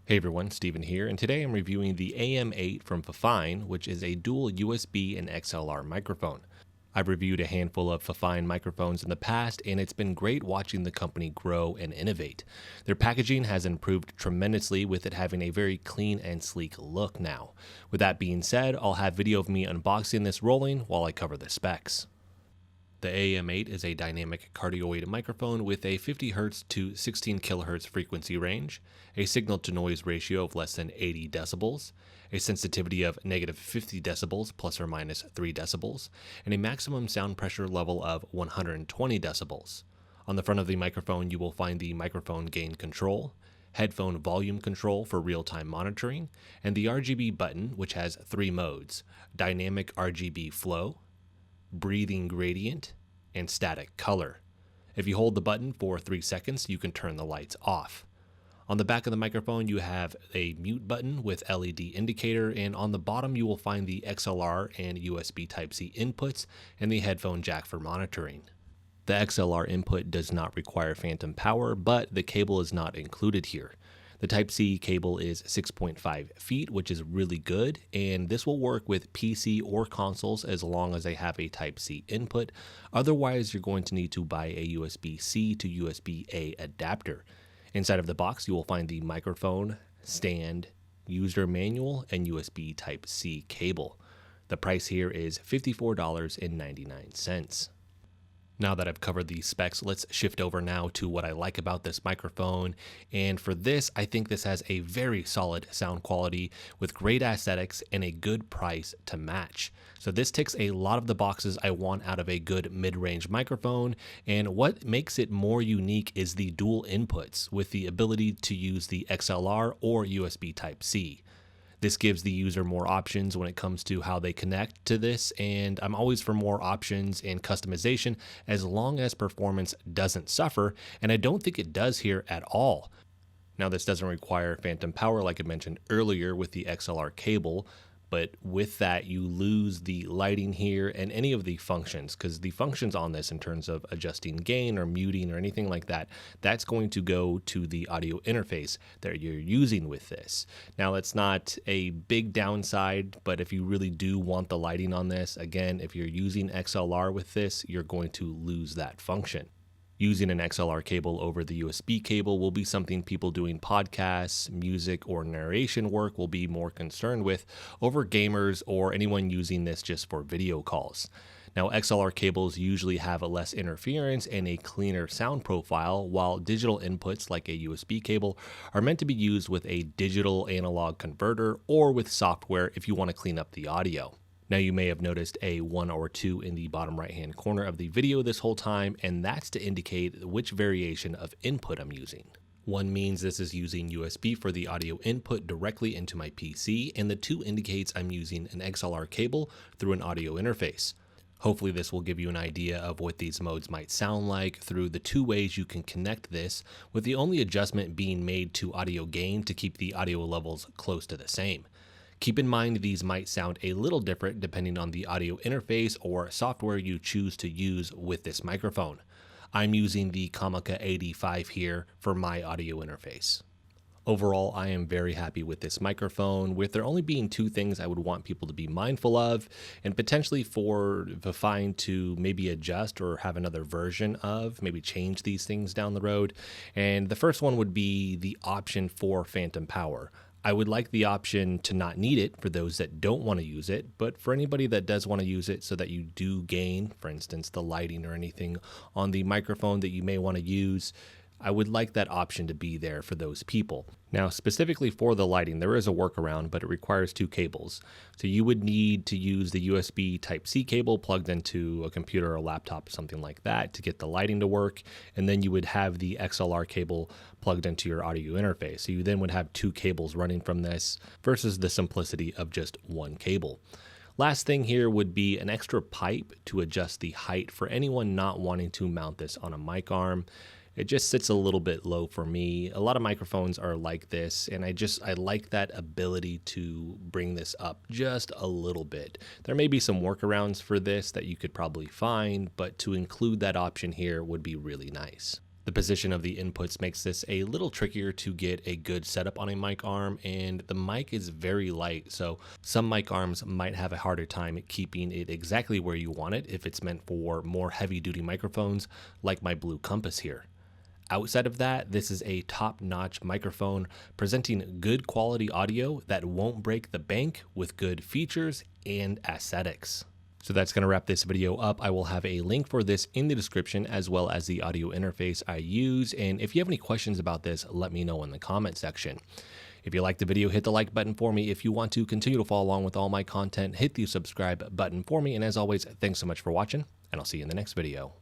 Hey everyone, Steven here, and today I'm reviewing the AM8 from Fifine, which is a dual USB and XLR microphone. I've reviewed a handful of Fifine microphones in the past, and it's been great watching the company grow and innovate. Their packaging has improved tremendously, with it having a very clean and sleek look now. With that being said, I'll have video of me unboxing this rolling while I cover the specs. The AM8 is a dynamic cardioid microphone with a 50 Hz to 16 kHz frequency range, a signal-to-noise ratio of less than 80 decibels, a sensitivity of -50 decibels plus or minus 3 decibels, and a maximum sound pressure level of 120 decibels. On the front of the microphone, you will find the microphone gain control, headphone volume control for real-time monitoring, and the RGB button, which has 3 modes: dynamic RGB flow, breathing gradient, and static color. If you hold the button for 3 seconds, you can turn the lights off. On the back of the microphone, you have a mute button with LED indicator, and on the bottom you will find the XLR and USB Type-C inputs and the headphone jack for monitoring. The XLR input does not require phantom power, but the cable is not included here. The Type-C cable is 6.5 feet, which is really good, and this will work with PC or consoles as long as they have a Type-C input. Otherwise, you're going to need to buy a USB-C to USB-A adapter. Inside of the box, you will find the microphone, stand, user manual, and USB Type-C cable. The price here is $54.99. Now that I've covered the specs, let's shift over now to what I like about this microphone. And for this, I think this has a very solid sound quality with great aesthetics and a good price to match. So this ticks a lot of the boxes I want out of a good mid-range microphone. And what makes it more unique is the dual inputs with the ability to use the XLR or USB Type-C. This gives the user more options when it comes to how they connect to this, and I'm always for more options and customization as long as performance doesn't suffer, and I don't think it does here at all. Now, this doesn't require phantom power like I mentioned earlier with the XLR cable, but with that you lose the lighting here and any of the functions, because the functions on this in terms of adjusting gain or muting or anything like that, that's going to go to the audio interface that you're using with this. Now, it's not a big downside, but if you really do want the lighting on this, again, if you're using XLR with this, you're going to lose that function. Using an XLR cable over the USB cable will be something people doing podcasts, music, or narration work will be more concerned with over gamers or anyone using this just for video calls. Now, XLR cables usually have a less interference and a cleaner sound profile, while digital inputs like a USB cable are meant to be used with a digital analog converter or with software if you want to clean up the audio. Now, you may have noticed a 1 or 2 in the bottom right hand corner of the video this whole time, and that's to indicate which variation of input I'm using. 1 means this is using USB for the audio input directly into my PC, and the 2 indicates I'm using an XLR cable through an audio interface. Hopefully this will give you an idea of what these modes might sound like through the 2 ways you can connect this, with the only adjustment being made to audio gain to keep the audio levels close to the same. Keep in mind these might sound a little different depending on the audio interface or software you choose to use with this microphone. I'm using the Comica 85 here for my audio interface. Overall, I am very happy with this microphone, with there only being 2 things I would want people to be mindful of, and potentially for Fifine to maybe adjust or have another version of, maybe change these things down the road. And the first one would be the option for phantom power. I would like the option to not need it for those that don't want to use it, but for anybody that does want to use it so that you do gain, for instance, the lighting or anything on the microphone that you may want to use, I would like that option to be there for those people. Now, specifically for the lighting, there is a workaround, but it requires 2 cables. So you would need to use the USB Type-C cable plugged into a computer or a laptop, something like that, to get the lighting to work. And then you would have the XLR cable plugged into your audio interface. So you then would have 2 cables running from this versus the simplicity of just 1 cable. Last thing here would be an extra pipe to adjust the height for anyone not wanting to mount this on a mic arm. It just sits a little bit low for me. A lot of microphones are like this, and I like that ability to bring this up just a little bit. There may be some workarounds for this that you could probably find, but to include that option here would be really nice. The position of the inputs makes this a little trickier to get a good setup on a mic arm, and the mic is very light, so some mic arms might have a harder time keeping it exactly where you want it if it's meant for more heavy-duty microphones like my Blue Compass here. Outside of that, this is a top-notch microphone presenting good quality audio that won't break the bank with good features and aesthetics. So that's going to wrap this video up. I will have a link for this in the description as well as the audio interface I use. And if you have any questions about this, let me know in the comment section. If you liked the video, hit the like button for me. If you want to continue to follow along with all my content, hit the subscribe button for me. And as always, thanks so much for watching, and I'll see you in the next video.